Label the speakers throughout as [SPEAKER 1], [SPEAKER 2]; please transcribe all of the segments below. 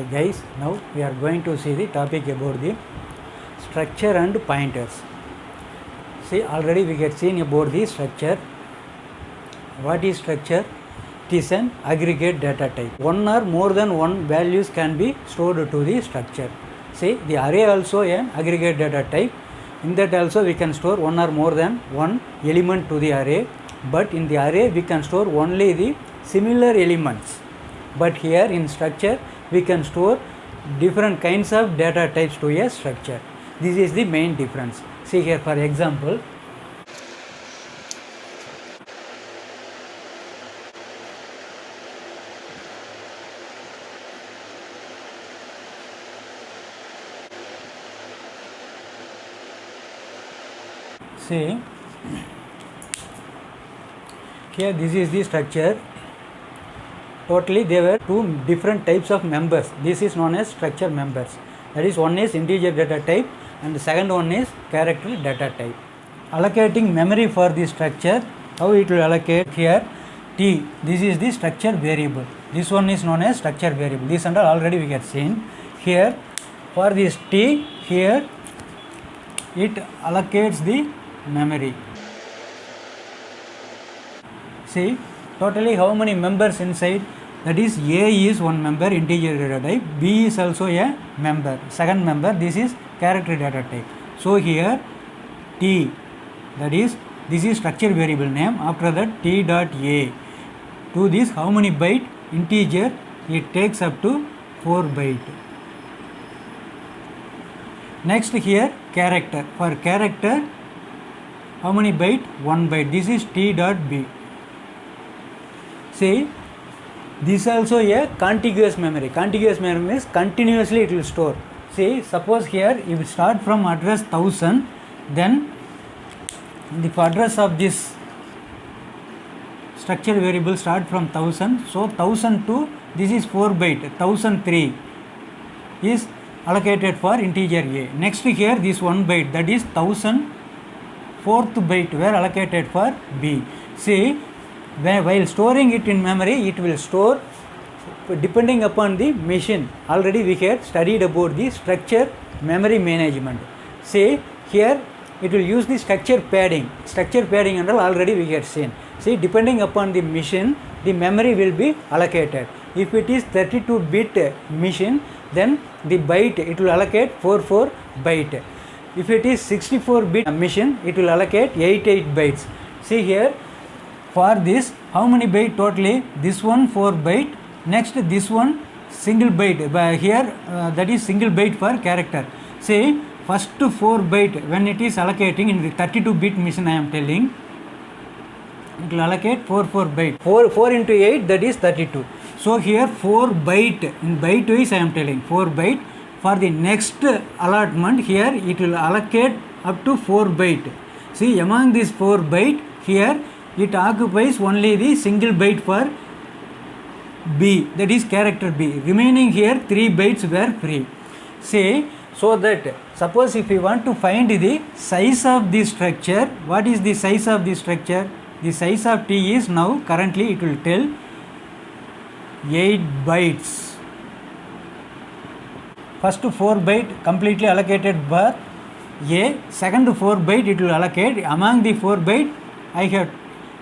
[SPEAKER 1] Hi guys, now we are going to see the topic about the structure and pointers. See, already we get seen about the structure. What is structure? It is an aggregate data type. One or more than one values can be stored to the structure. See, the array also an aggregate data type. In that also we can store one or more than one element to the array, but in the array we can store only the similar elements. But here in structure we can store different kinds of data types to a structure. This is the main difference. See here, for example, see here, this is the structure. Totally there were two different types of members. This is known as structure members. That is, one is integer data type and the second one is character data type. Allocating memory for the structure, how it will allocate here? T, this is the structure variable. This one is known as structure variable. This and all already we get seen. Here for this T, here it allocates the memory. See, totally how many members inside? That is, A is one member, integer data type. B is also a member, second member. This is character data type. So here T, that is, this is structure variable name. After that T dot A. To this, how many byte? Integer. It takes up to 4 byte. Next here character. For character, how many byte? 1 byte. This is T dot B. See, this also a contiguous memory. Contiguous memory means continuously it will store. See, suppose here if you start from address 1000, then the address of this structure variable start from 1000. So 1002, this is 4 byte. 1003 is allocated for integer A. Next here this 1 byte, that is 1004th byte were allocated for B. See, while storing it in memory, it will store depending upon the machine. Already we had studied about the structure memory management. See, here it will use the structure padding. Structure padding and all already we had seen. See, depending upon the machine, the memory will be allocated. If it is 32-bit machine, then the byte it will allocate 44 byte. If it is 64-bit machine, it will allocate 88 bytes. See here, for this, how many byte totally? This one 4 byte. Next this one single byte. By here that is single byte for character. See, first 4 byte when it is allocating in the 32-bit machine, I am telling, it will allocate 4 byte. 4 into 8, that is 32. So here 4 byte, in byte wise I am telling 4 byte. For the next allotment, here it will allocate up to 4 byte. See, among these 4 byte, here it occupies only the single byte for B, that is character B. Remaining here 3 bytes were free. Say, so that suppose if we want to find the size of the structure, what is the size of the structure? The size of T is now currently it will tell 8 bytes. First 4 byte completely allocated for A, second 4 byte it will allocate. Among the 4 byte I have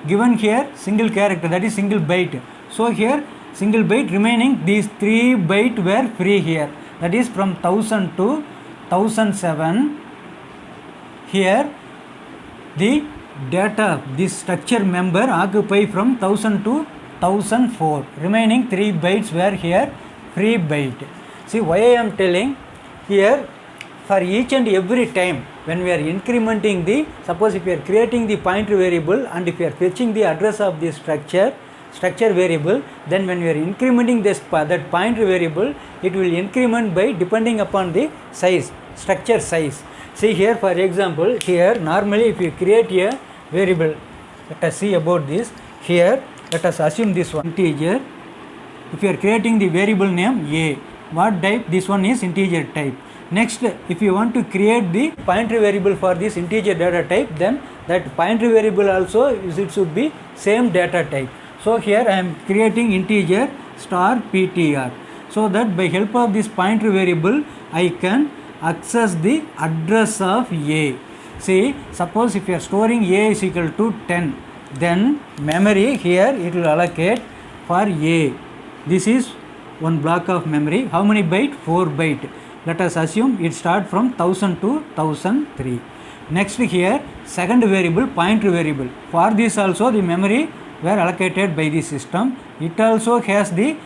[SPEAKER 1] given here single character, that is single byte. So here single byte, remaining these 3 byte were free here, that is from 1000 to 1007. Here the data, this structure member occupy from 1000 to 1004. Remaining 3 bytes were here free byte. See, why I am telling here, for each and every time when we are incrementing the, suppose if we are creating the pointer variable and if we are fetching the address of the structure variable, then when we are incrementing this that pointer variable, it will increment by depending upon the size, structure size. See here, for example, here normally if you create a variable, let us see about this. Here let us assume this one integer. If you are creating the variable name A, what type? This one is integer type. Next, if you want to create the pointer variable for this integer data type, then that pointer variable also it should be same data type. So here I am creating integer star ptr. so that by help of this pointer variable I can access the address of A. See, suppose if you are storing A is equal to 10, then memory here it will allocate for A. This is one block of memory. How many byte? 4 byte. Let us assume it start from 1000 to 1003. Next here, second variable, pointer variable. For this also the memory were allocated by the system. It also has the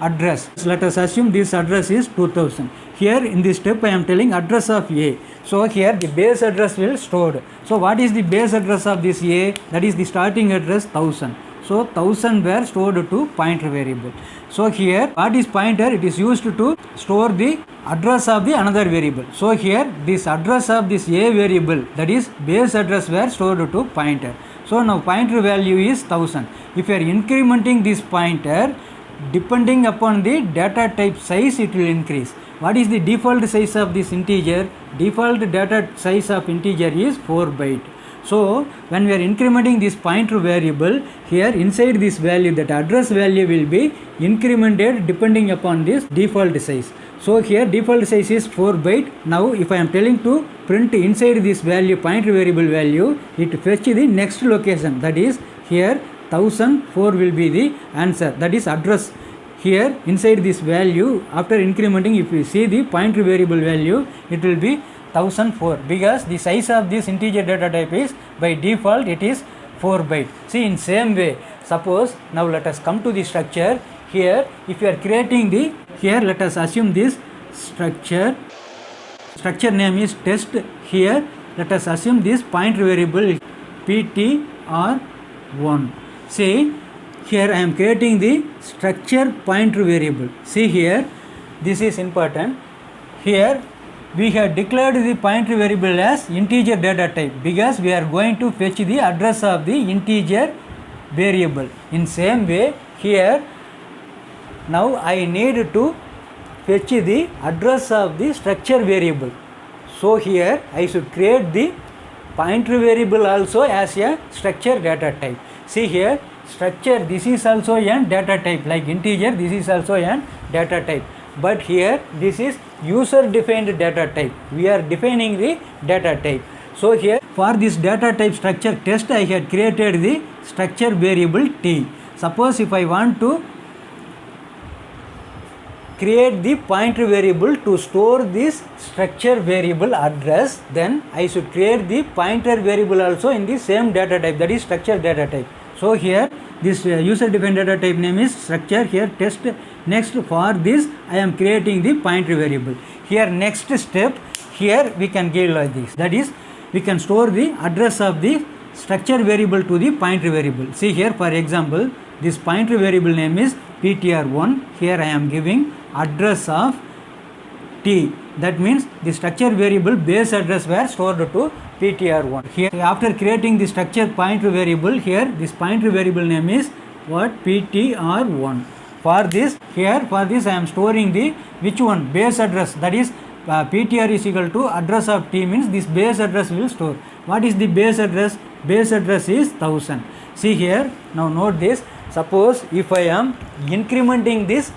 [SPEAKER 1] address. Let us assume this address is 2000. Here in this step I am telling address of A. So here the base address will stored. So what is the base address of this A? That is the starting address 1000. So 1000 were stored to pointer variable. So here what is pointer? It is used to store the address of the another variable. So here this address of this A variable, that is base address, were stored to pointer. So now pointer value is 1000. If you are incrementing this pointer, depending upon the data type size, it will increase. What is the default size of this integer? Default data size of integer is 4 byte. So when we are incrementing this pointer variable, here inside this value, that address value will be incremented depending upon this default size. So here default size is 4 byte. Now if I am telling to print inside this value, pointer variable value, it fetch the next location, that is here 1004 will be the answer, that is address. Here inside this value, after incrementing, if you see the pointer variable value, it will be 1004, because the size of this integer data type is by default it is 4 byte. See, in same way, suppose now let us come to the structure. Here if you are creating the, here let us assume this structure name is test. Here let us assume this pointer variable ptr1. See, here I am creating the structure pointer variable. See here, this is important. Here we have declared the pointer variable as integer data type, because we are going to fetch the address of the integer variable. In same way, here now I need to fetch the address of the structure variable. So here I should create the pointer variable also as a structure data type. See here, structure, this is also a data type, like integer, this is also a data type. But here this is user defined data type. We are defining the data type. So here for this data type structure test, I had created the structure variable t. Suppose if I want to create the pointer variable to store this structure variable address, then I should create the pointer variable also in the same data type, that is structure data type. So here this user defined data type name is structure, here test. Next for this I am creating the pointer variable. Here next step, here we can give like this, that is we can store the address of the structure variable to the pointer variable. See here, for example, this pointer variable name is ptr1. Here I am giving address of t. That means the structure variable base address were stored to ptr1. Here after creating the structure pointer variable, here this pointer variable name is what? ptr1. For this, here for this I am storing the which one? Base address, that is ptr is equal to address of t, means this base address will store. What is the base address? Base address is 1000. See here, now note this. Suppose if I am incrementing this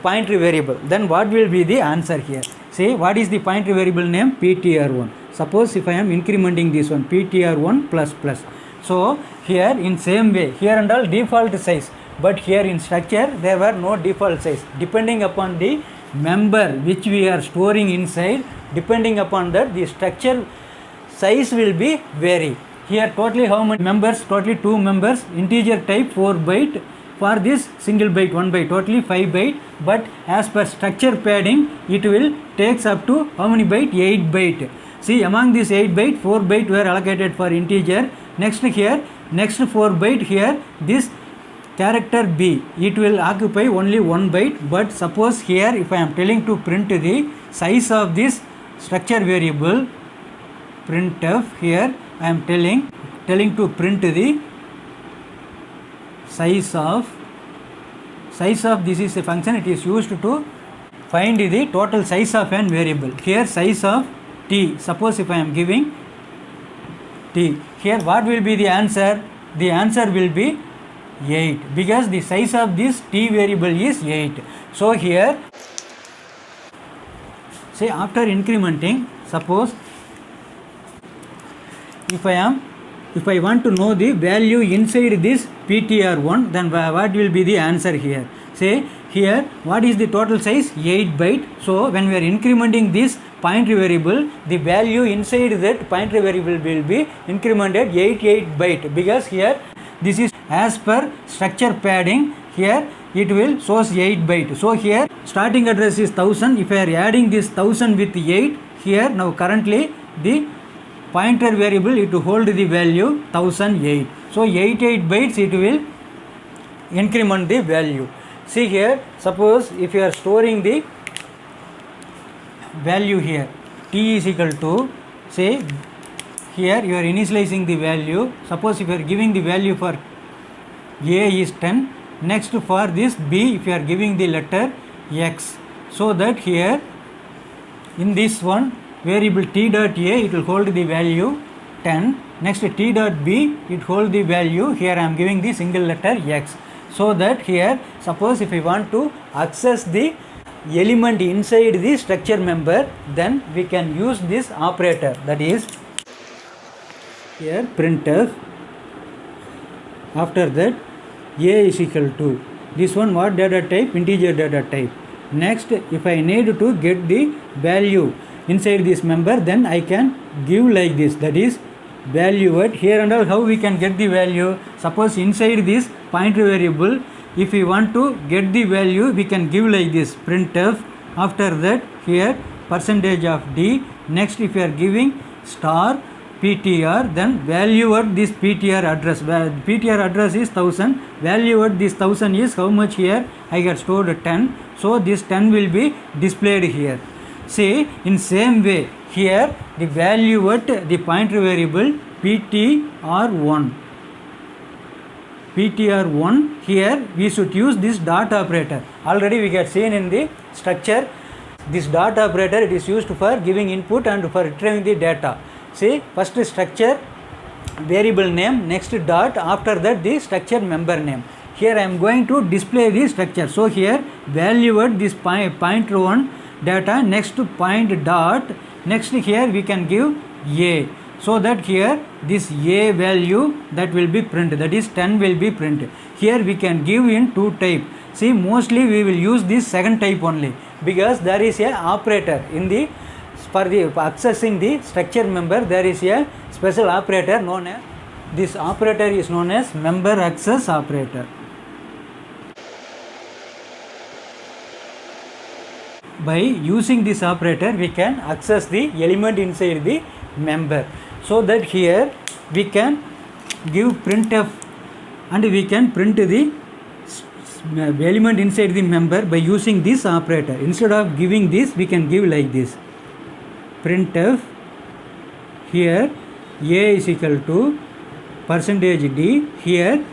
[SPEAKER 1] pointer variable, then what will be the answer here? See, what is the pointer variable name? ptr1. Suppose if I am incrementing this one, ptr1 plus plus. So here in same way, here and all default size, but here in structure there were no default size. Depending upon the member which we are storing inside, depending upon that the structure size will be vary. Here totally how many members? Totally 2 members, integer type 4 byte. For this single byte 1 byte, totally 5 byte, but as per structure padding it will takes up to how many byte? 8 byte. See, among this 8 byte, 4 byte were allocated for integer. Next here, next 4 byte here, this character B, it will occupy only 1 byte. But suppose here if I am telling to print the size of this structure variable, printf, here I am telling to print the size of this is a function, it is used to find the total size of an variable. Here size of t, suppose if I am giving t, here what will be the answer? The answer will be 8, because the size of this t variable is 8. So here, say after incrementing, suppose if I want to know the value inside this PTR1, then what will be the answer here? Say here, what is the total size? 8 byte. So when we are incrementing this pointer variable, the value inside that pointer variable will be incremented 8 byte, because here this is as per structure padding. Here it will source 8 byte. So here starting address is 1000. If I are adding this 1000 with 8, here now currently the pointer variable, it will hold the value 1008. So 88 bytes it will increment the value. See here, suppose if you are storing the value here, t is equal to, say here you are initializing the value. Suppose if you are giving the value for a is 10, next for this b if you are giving the letter x, so that here in this one variable t dot a, it will hold the value 10. Next t dot b, it hold the value, here I am giving the single letter x. So that here, suppose if we want to access the element inside the structure member, then we can use this operator, that is here printf. After that a is equal to, this one what data type? Integer data type. Next, if I need to get the value inside this member, then I can give like this, that is value at here and all. How we can get the value? Suppose inside this pointer variable, if we want to get the value, we can give like this printf. After that here percentage of d. Next, if you are giving star PTR, then value at this PTR address. PTR address is 1000. Value at this 1000 is how much here? I got stored 10. So this 10 will be displayed here. See, in same way here the value at the pointer variable PTR1. PTR1, here we should use this dot operator. Already we get seen in the structure. This dot operator, it is used for giving input and for retrieving the data. See, first structure variable name, next dot, after that the structure member name. Here I am going to display the structure. So here value at this pointer 1 data, next point dot, next here we can give a, so that here this a value that will be printed, that is 10 will be printed. Here we can give in two type. See, mostly we will use this second type only, because there is a operator in the, for the accessing the structure member, there is a special operator known as, this operator is known as member access operator. By using this operator, we can access the element inside the member. So that here we can give printf and we can print the element inside the member by using this operator. Instead of giving this, we can give like this printf. Here a is equal to percentage d. Here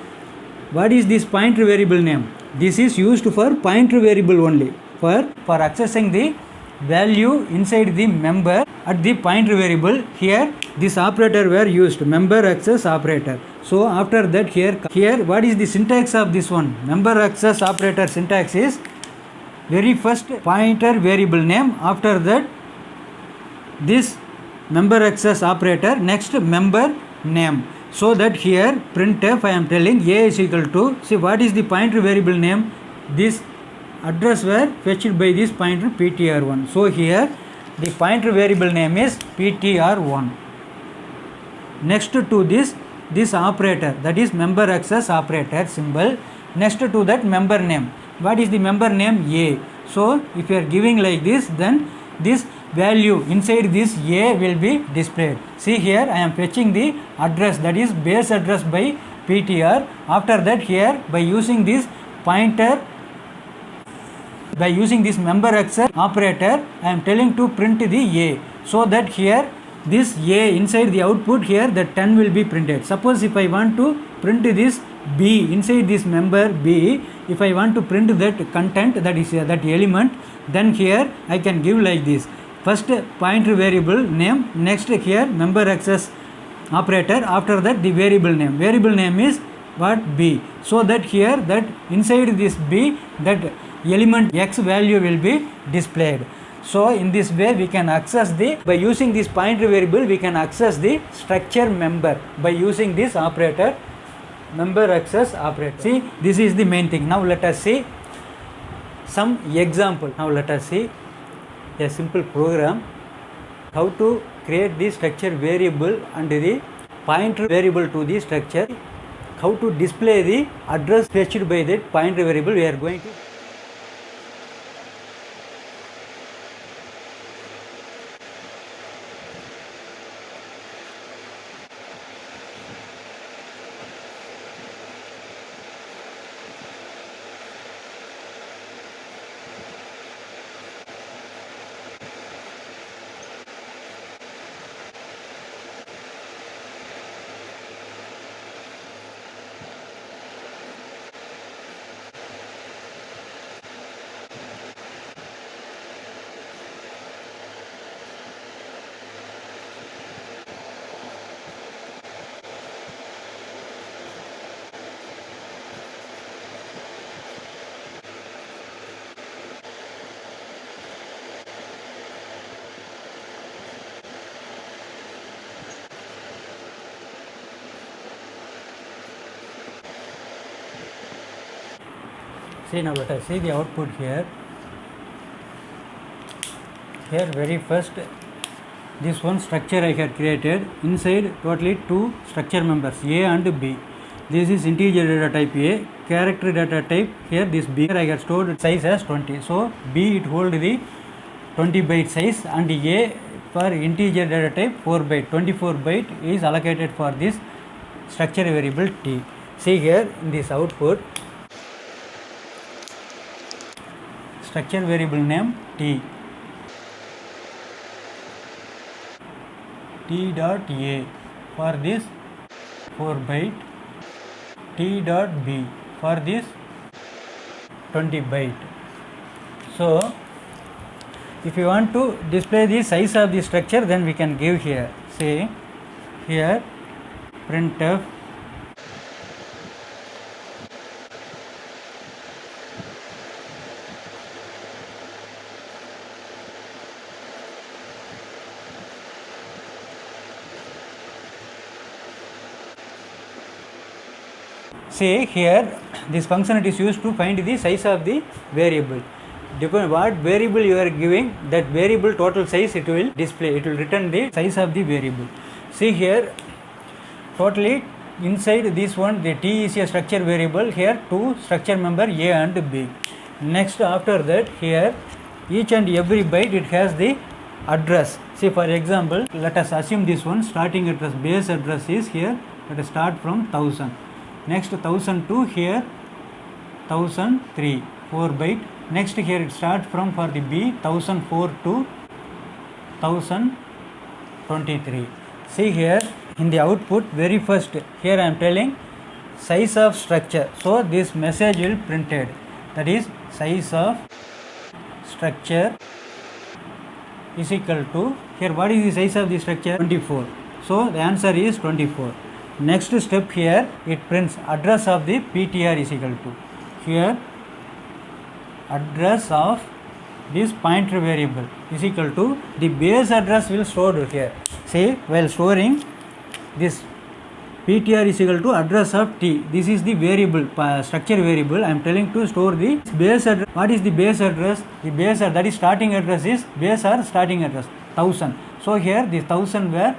[SPEAKER 1] what is this pointer variable name? This is used for pointer variable only. For accessing the value inside the member at the pointer variable, here this operator were used, member access operator. So after that here what is the syntax of this one? Member access operator syntax is very first pointer variable name, after that this member access operator, next member name. So that here printf, I am telling a is equal to, see what is the pointer variable name? This address were fetched by this pointer PTR1. So here the pointer variable name is PTR1. Next to this operator, that is member access operator symbol. Next to that member name. What is the member name? A. So if you are giving like this, then this value inside this a will be displayed. See here I am fetching the address, that is base address by PTR. After that here by using this pointer, by using this member access operator, I am telling to print the a, so that here this a inside the output, here the 10 will be printed. Suppose if I want to print this b inside this member b, if I want to print that content, that is that element, then here I can give like this, first pointer variable name, next here member access operator, after that the variable name is what? B. So that here that inside this b, that element X value will be displayed. So in this way we can access by using this pointer variable we can access the structure member by using this operator, member access operator. See, this is the main thing. Now let us see some example. Now let us see a simple program how to create the structure variable and the pointer variable to the structure, how to display the address fetched by that pointer variable. We are going to see. Now let us see the output here. Here very first this one structure I had created. Inside totally two structure members A and B. This is integer data type A, character data type here this B. Here I have stored size as 20. So B it hold the 20 byte size and A for integer data type 4 byte. 24 byte is allocated for this structure variable T. See here in this output structure variable name T dot A for this 4 byte, T dot B for this 20 byte. So if you want to display the size of the structure, then we can give here, say here printf say here this function it is used to find the size of the variable. Depend what variable you are giving, that variable total size it will display, it will return the size of the variable. See here totally inside this one the T is a structure variable, here two structure member A and B. Next after that here each and every byte it has the address. See for example let us assume this one starting address, base address is here, let us start from 1000. Next 1002 here 1003 4 byte. Next here it starts from for the B 1004 to 1023. See here in the output very first here I am telling size of structure. So this message will printed, that is size of structure is equal to, here what is the size of the structure? 24. So the answer is 24. Next step here it prints address of the PTR is equal to, here address of this pointer variable is equal to the base address will stored here. See while storing this PTR is equal to address of T, this is the variable structure variable I am telling to store the base address. What is the base address? The base that is starting address is base or starting address 1000. So here this 1000 were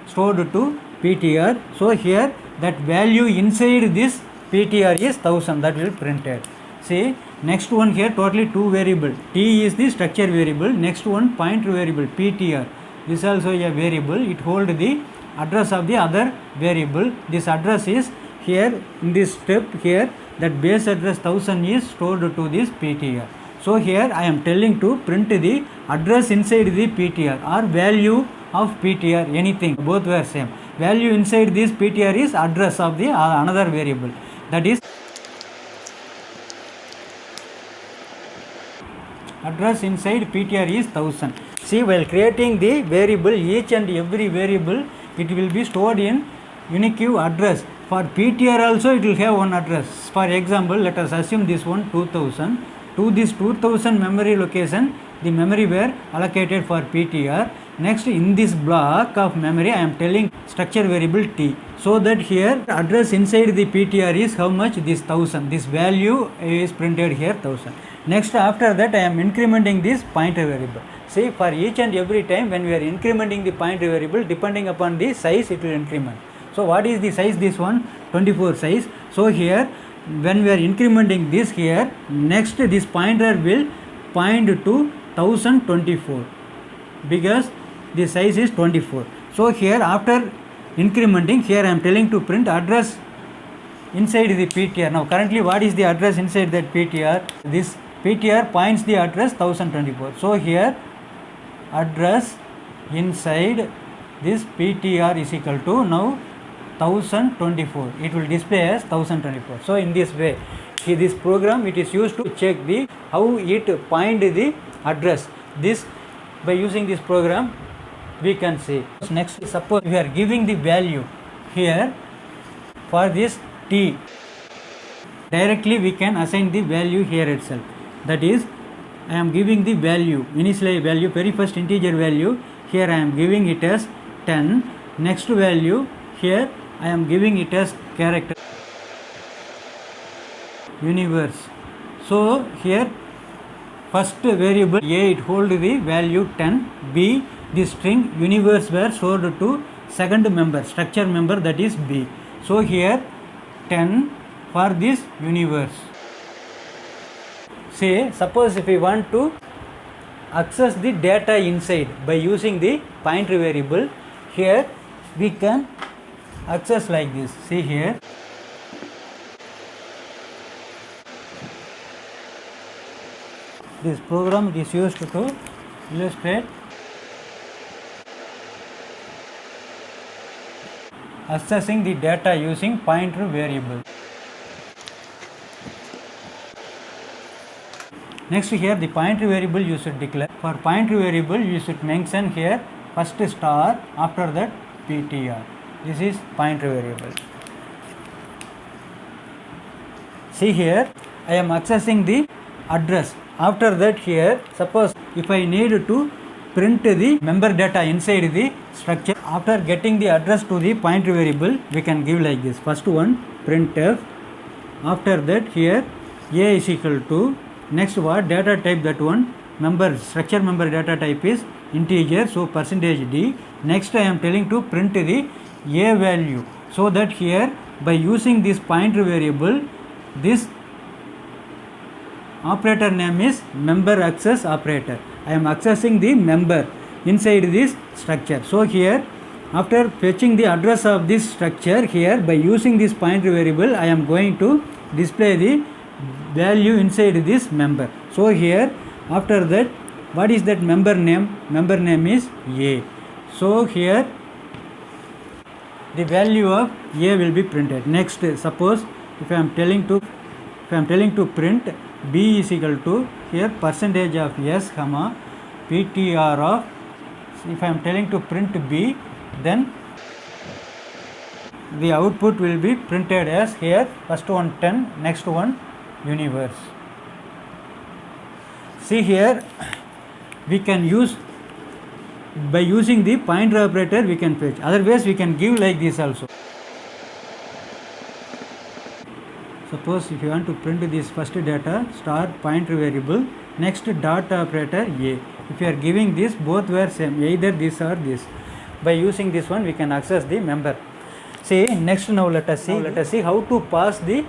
[SPEAKER 1] stored to PTR. So here that value inside this PTR is 1000, that will printed. See next one here totally two variable, T is the structure variable, next one pointer variable PTR, this also a variable, it hold the address of the other variable. This address is here in this step here that base address 1000 is stored to this PTR. So here I am telling to print the address inside the PTR or value of PTR, anything, both were same. Value inside this PTR is address of the another variable, that is address inside PTR is 1000. See while creating the variable, each and every variable it will be stored in unique address. For PTR also it will have one address. For example let us assume this one 2000, To this 2000 memory location, the memory were allocated for PTR. Next, in this block of memory, I am telling structure variable T. So that here address inside the PTR is how much? This 1000. This value is printed here 1000. Next, after that, I am incrementing this pointer variable. See, for each and every time when we are incrementing the pointer variable, depending upon the size, it will increment. So what is the size? This one 24 size. So here when we are incrementing this here, next this pointer will point to 1024 because the size is 24. So here after incrementing, here I am telling to print address inside the PTR. Now currently what is the address inside that PTR? This PTR points the address 1024. So here address inside this PTR is equal to now 1024. It will display as 1024. So in this way, this program it is used to check the how it point the address. This by using this program we can see. Next, suppose we are giving the value here for this T. Directly we can assign the value here itself. That is, I am giving the value, initial value, very first integer value. Here I am giving it as 10. Next value here I am giving it as character universe. So here first variable A, it hold the value 10. B, the string universe were stored to second member, structure member, that is B. So here 10 for this universe. Say suppose if we want to access the data inside by using the pointer variable, here we can access like this. See here, this program is used to illustrate accessing the data using pointer variable. Next here the pointer variable you should declare. For pointer variable you should mention here first star, after that PTR. This is pointer variable. See here I am accessing the address. After that here suppose if I need to print the member data inside the structure, after getting the address to the pointer variable we can give like this. First one printf, after that here A is equal to, next what data type, that one member, structure member data type is integer, so percentage %d. Next I am telling to print the A value, so that here by using this pointer variable, this operator name is member access operator. I am accessing the member inside this structure. So here after fetching the address of this structure, here by using this pointer variable I am going to display the value inside this member. So here after that what is that member name? Member name is A. So here the value of A will be printed. Next suppose if I am telling to print B is equal to here percentage of S comma PTR of, if I am telling to print B, then the output will be printed as here first one 10, next one universe. See here we can use, by using the pointer operator we can fetch. Otherwise we can give like this also. Suppose if you want to print this first data star pointer variable, next dot operator A. If you are giving this, both were same, either this or this. By using this one we can access the member. See next, now let us see how to pass the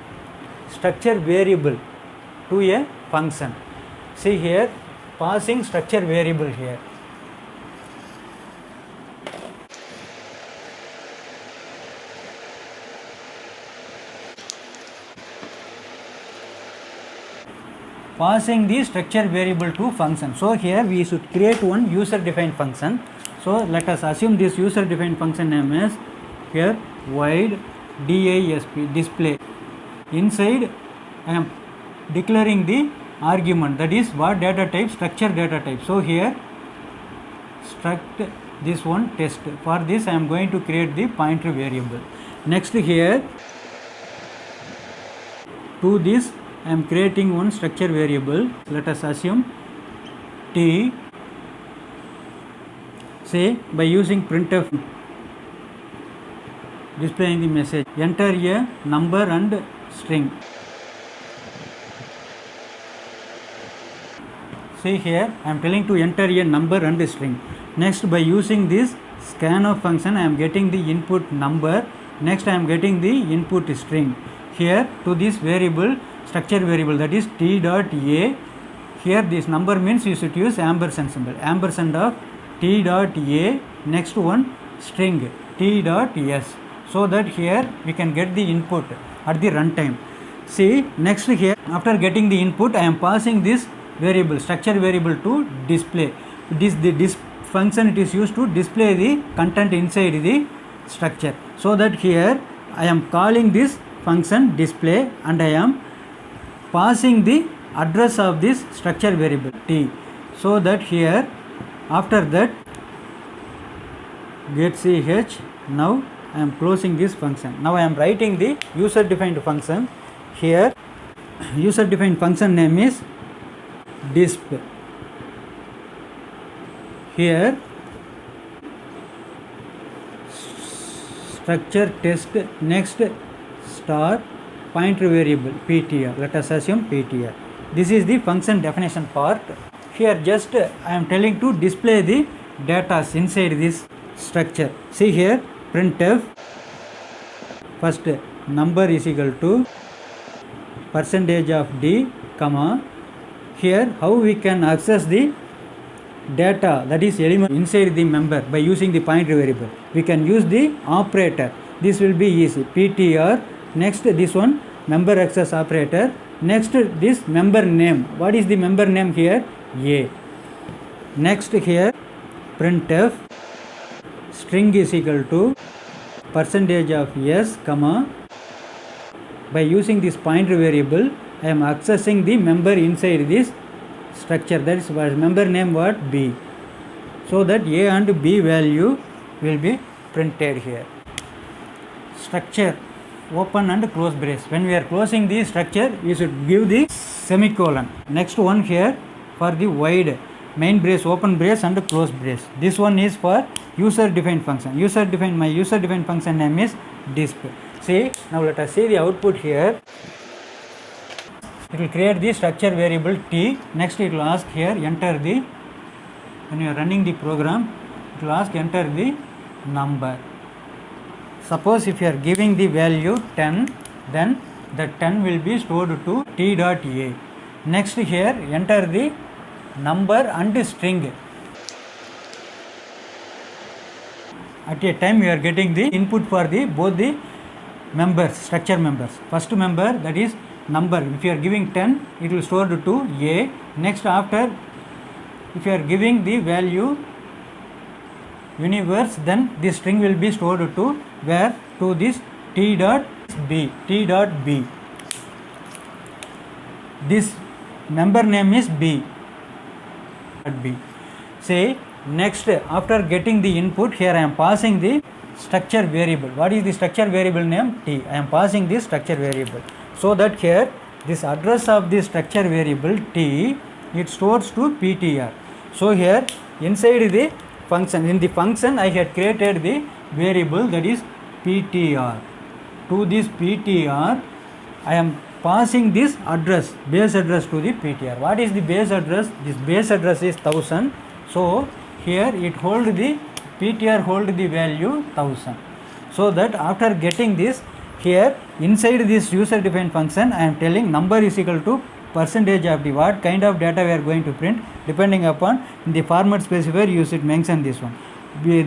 [SPEAKER 1] structure variable to a function. See here passing structure variable here. Passing the structure variable to function. So here we should create one user defined function. So let us assume this user defined function name is here void disp display. Inside I am declaring the argument, that is what data type? Structure data type. So here struct this one test. For this I am going to create the pointer variable. Next here to this I am creating one structure variable. Let us assume t. Say by using printf displaying the message, enter a number and string. See here, I am telling to enter a number and a string. Next, by using this scanf function, I am getting the input number. Next, I am getting the input string. Here to this variable, structure variable, that is t dot a. Here this number means you should use ampersand symbol. Ampersand of t dot a. Next one string t dot s. So that here we can get the input at the runtime. See, next here, after getting the input, I am passing this variable, structure variable to display. This function it is used to display the content inside the structure. So that here I am calling this function display and I am passing the address of this structure variable t. So that here after that get ch. Now I am closing this function. Now I am writing the user defined function. Here user defined function name is disp. Here structure test, next star pointer variable ptr. Let us assume ptr. This is the function definition part. Here just I am telling to display the data inside this structure. See here printf first number is equal to percentage of d comma. Here how we can access the data, that is element inside the member by using the pointer variable. We can use the operator. This will be easy. ptr. Next this one member access operator. Next this member name. What is the member name here? A. Next here printf string is equal to percentage of s comma. By using this pointer variable I am accessing the member inside this structure, that is member name what? B. So that A and B value will be printed here. Structure open and close brace. When we are closing the structure you should give the semicolon. Next one here for the wide main brace, open brace and close brace. This one is for user defined function. My user defined function name is disp. See, now let us see the output here. It will create the structure variable t. Next it will ask here enter the, when you are running the program it will ask enter the number. Suppose if you are giving the value 10, then the 10 will be stored to t dot a. Next here enter the number and string. At a time you are getting the input for the both the members, structure members. First member, that is number, if you are giving 10 it will store to a. Next after if you are giving the value universe, then this string will be stored to where? To this t dot b. This member name is b. Say next after getting the input, here I am passing the structure variable. What is the structure variable name? T. I am passing this structure variable. So that here this address of the structure variable t, it stores to ptr. So here inside the function, in the function I had created the variable that is ptr. To this ptr I am passing this address, base address to the ptr. What is the base address? This base address is 1000. So here it hold the ptr hold the value 1000. So that after getting this, here inside this user defined function I am telling number is equal to percentage of d. What kind of data we are going to print, depending upon in the format specifier you should mention this one.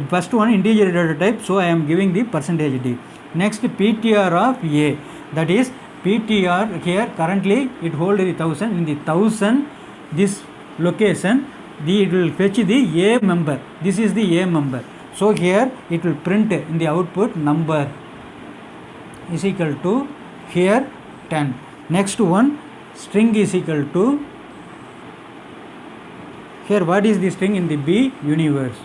[SPEAKER 1] First one integer data type, so I am giving the percentage d. Next ptr of a, that is ptr here currently it hold the 1000. In the 1000 this location it will fetch the a member. This is the a member. So here it will print in the output number is equal to here 10. Next one string is equal to, here what is the string? In the b universe.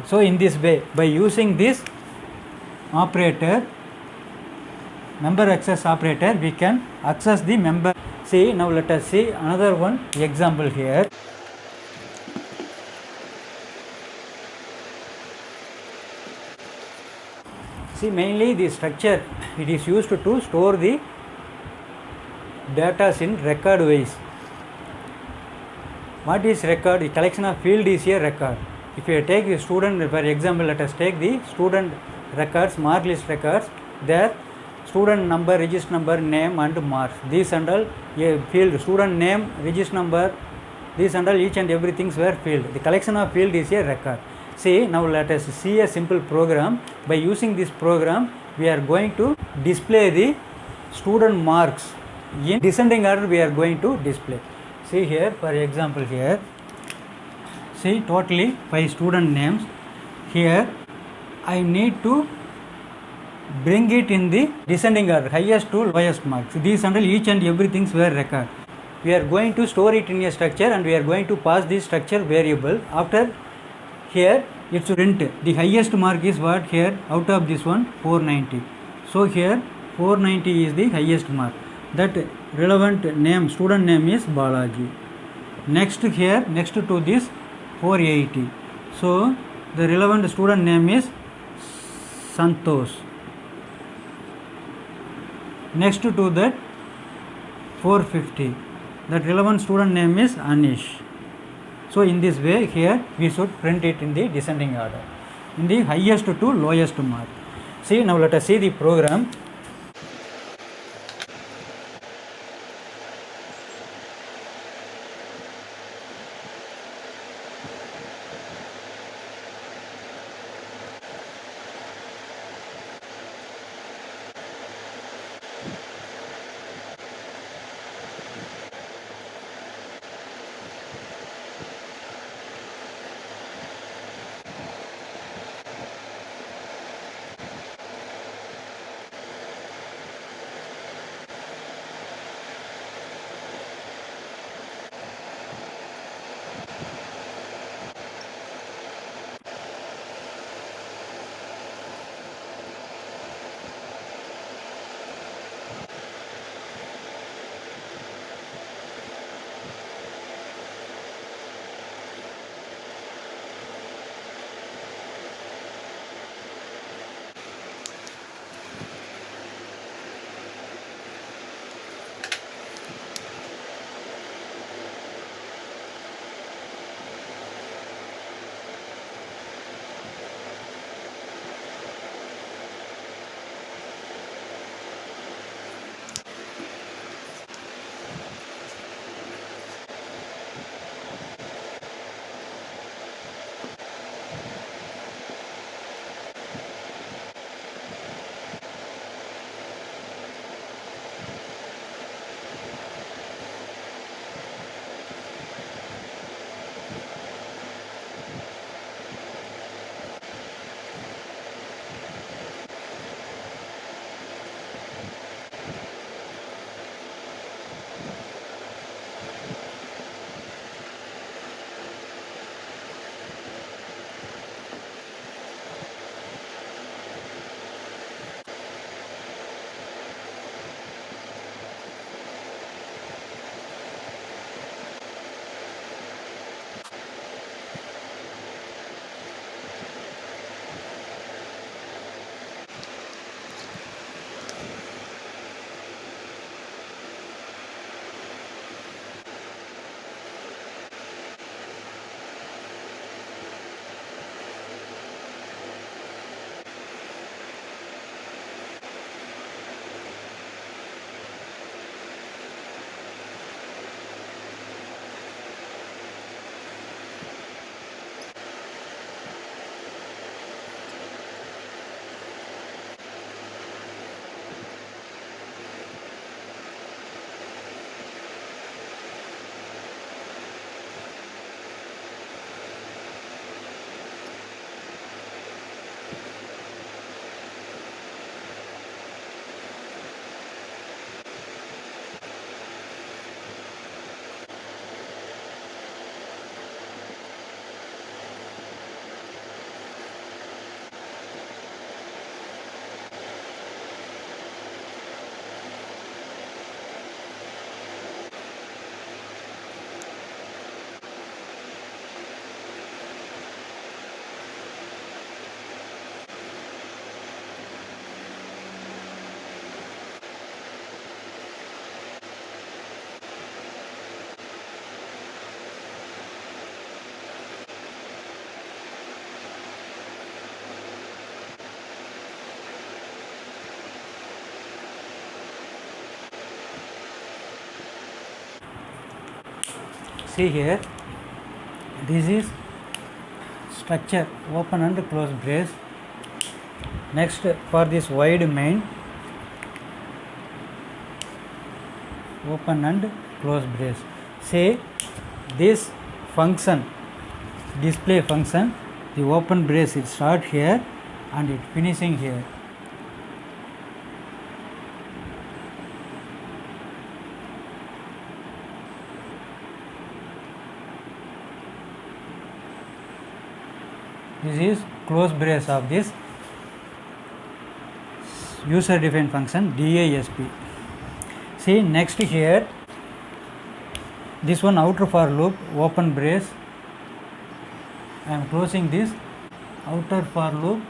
[SPEAKER 1] So in this way by using this operator member access operator, we can access the member. See, now let us see another one example here. See, mainly the structure, it is used to store the data in record wise. What is record? The collection of field is a record. If you take the student, for example, let us take the student records, mark list records, there student number, register number, name and marks. These and all a field, student name, register number, these and all each and everything were field. The collection of field is a record. See, now let us see a simple program. By using this program, we are going to display the student marks. In descending order, we are going to display. See here, for example here, see totally 5 student names. Here I need to bring it in the descending order, highest to lowest marks. These and each and everything were record. We are going to store it in a structure and we are going to pass this structure variable. After here it's print. The highest mark is what here? Out of this one 490. So here 490 is the highest mark. That relevant name, student name is Balaji. Next here, next to this 480. So the relevant student name is Santosh. Next to that 450. That relevant student name is Anish. So in this way here we should print it in the descending order, in the highest to lowest mark. See, now let us see the program. See here, this is structure, open and close brace. Next, for this wide main, open and close brace. Say this function, display function, the open brace, it start here and it finishing here. This is close brace of this user defined function DASP. See next here, this one outer for loop, open brace. I am closing this outer for loop,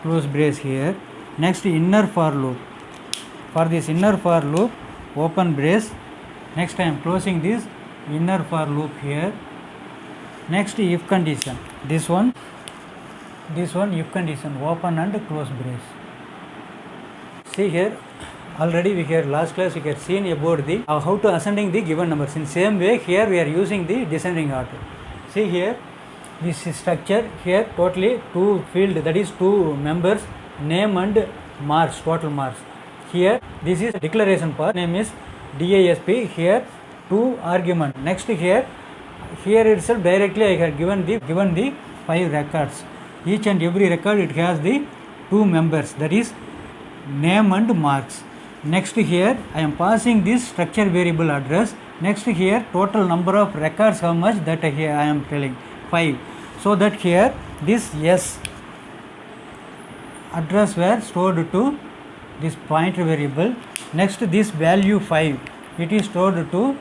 [SPEAKER 1] close brace here. Next inner for loop. For this inner for loop, open brace. Next I am closing this inner for loop here. Next if condition. This one if condition, open and close brace. See here, already we here last class we had seen about the how to ascending the given numbers. In same way here we are using the descending order. See here, this structure here totally two field, that is two members, name and marks, total marks. Here this is declaration part, name is DASP. Here two argument. Next here itself directly I have given the 5 records. Each and every record it has the two members, that is name and marks. Next here I am passing this structure variable address. Next here total number of records, how much, that here I am telling 5. So that here this S address were stored to this pointer variable. Next this value 5, it is stored to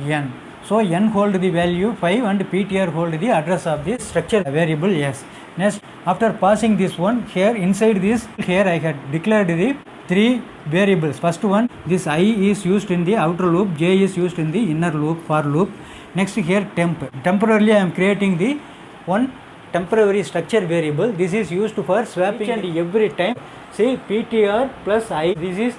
[SPEAKER 1] N. So N hold the value 5 and PTR hold the address of this structure variable S. Next, after passing this one, here inside this, here I had declared the 3 variables. First one, this I is used in the outer loop, J is used in the inner loop, for loop. Next here temp. Temporarily I am creating the one temporary structure variable. This is used for swapping each and every time. Say PTR plus I, this is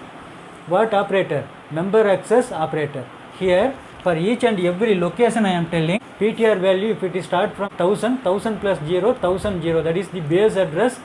[SPEAKER 1] what operator? Member access operator. Here for each and every location I am telling PTR value, if it is start from 1000 plus 0, 1000 0, that is the base address,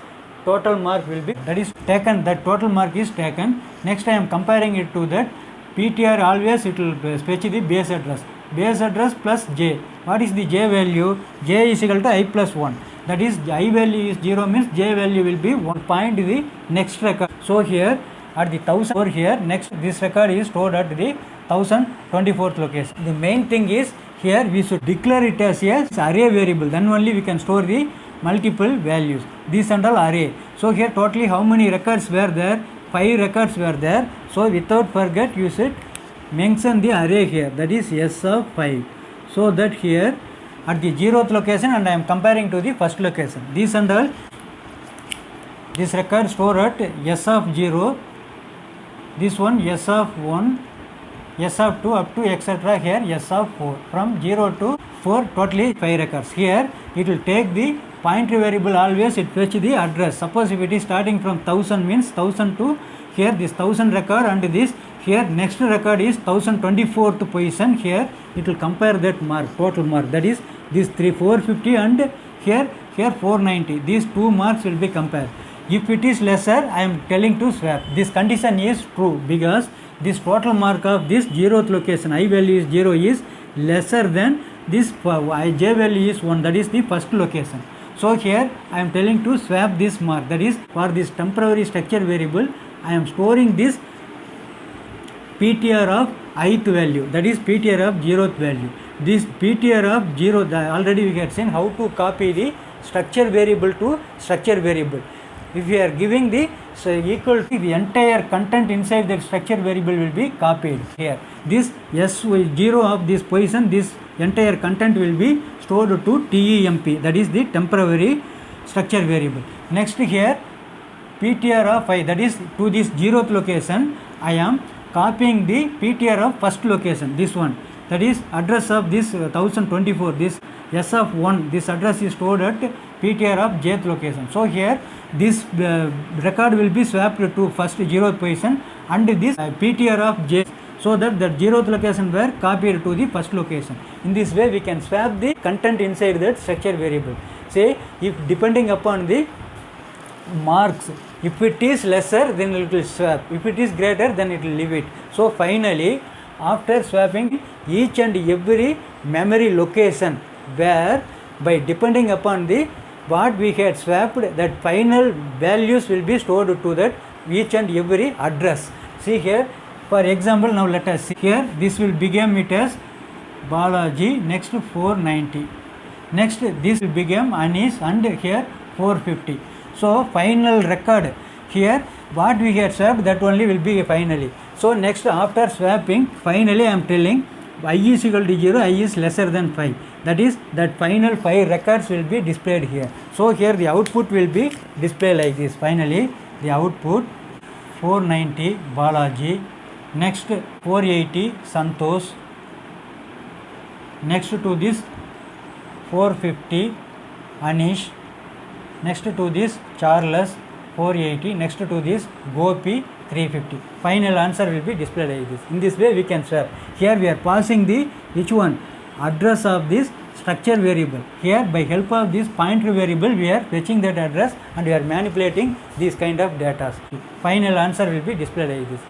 [SPEAKER 1] total mark will be, that is taken, that total mark is taken. Next I am comparing it to that PTR, always it will fetch the base address plus J. What is the J value? J is equal to I plus 1, that is I value is 0 means J value will be 1. Point the next record. So here at the 1000 over here, next this record is stored at the 1024th location. The main thing is here we should declare it as a array variable, then only we can store the multiple values. This and all array. So here totally how many records were there? 5 records were there. So without forget you should mention the array here, that is S of 5. So that here at the 0th location, and I am comparing to the first location. This and all, this record store at S of 0, this one S of 1, S of 2 up to etc. here S of 4. From 0 to 4 totally 5 records. Here it will take the pointer variable, always it fetch the address. Suppose if it is starting from 1000 means 1000 to here this 1000 record, and this here next record is 1024th position. Here it will compare that mark, total mark, that is this 450 and here 490. These two marks will be compared. If it is lesser, I am telling to swap. This condition is true because this total mark of this 0th location, I value is 0, is lesser than this J value is 1, that is the first location. So here I am telling to swap this mark, that is for this temporary structure variable I am storing this PTR of ith value, that is PTR of 0th value. This PTR of 0, already we had seen how to copy the structure variable to structure variable. If we are giving the equal to the entire content inside the structure variable will be copied here. This S0 of this position, this entire content will be stored to TEMP, that is the temporary structure variable. Next here PTR of 5, that is to this 0th location I am copying the PTR of first location, this one, that is address of this 1024, this S of 1, this address is stored at PTR of jth location. So here this record will be swapped to first 0th position and this PTR of j. so that the 0th location were copied to the first location. In this way we can swap the content inside that structure variable. Say if depending upon the marks, if it is lesser then it will swap, if it is greater then it will leave it. So finally after swapping each and every memory location where by depending upon the what we had swapped, that final values will be stored to that each and every address. See here, for example, now let us see here, this will become it as Balaji, next 490, next this will become Anish, and here 450. So final record here what we had swapped, that only will be finally. So next after swapping finally I am telling I is equal to 0, I is lesser than 5, that is that final 5 records will be displayed here. So here the output will be displayed like this. Finally the output 490 Balaji, next 480 Santosh, next to this 450 Anish, next to this Charles 480, next to this Gopi 350. Final answer will be displayed like this. In this way we can swap. Here we are passing the which one address of this structure variable. Here by help of this pointer variable we are fetching that address and we are manipulating these kind of data. Final answer will be displayed like this.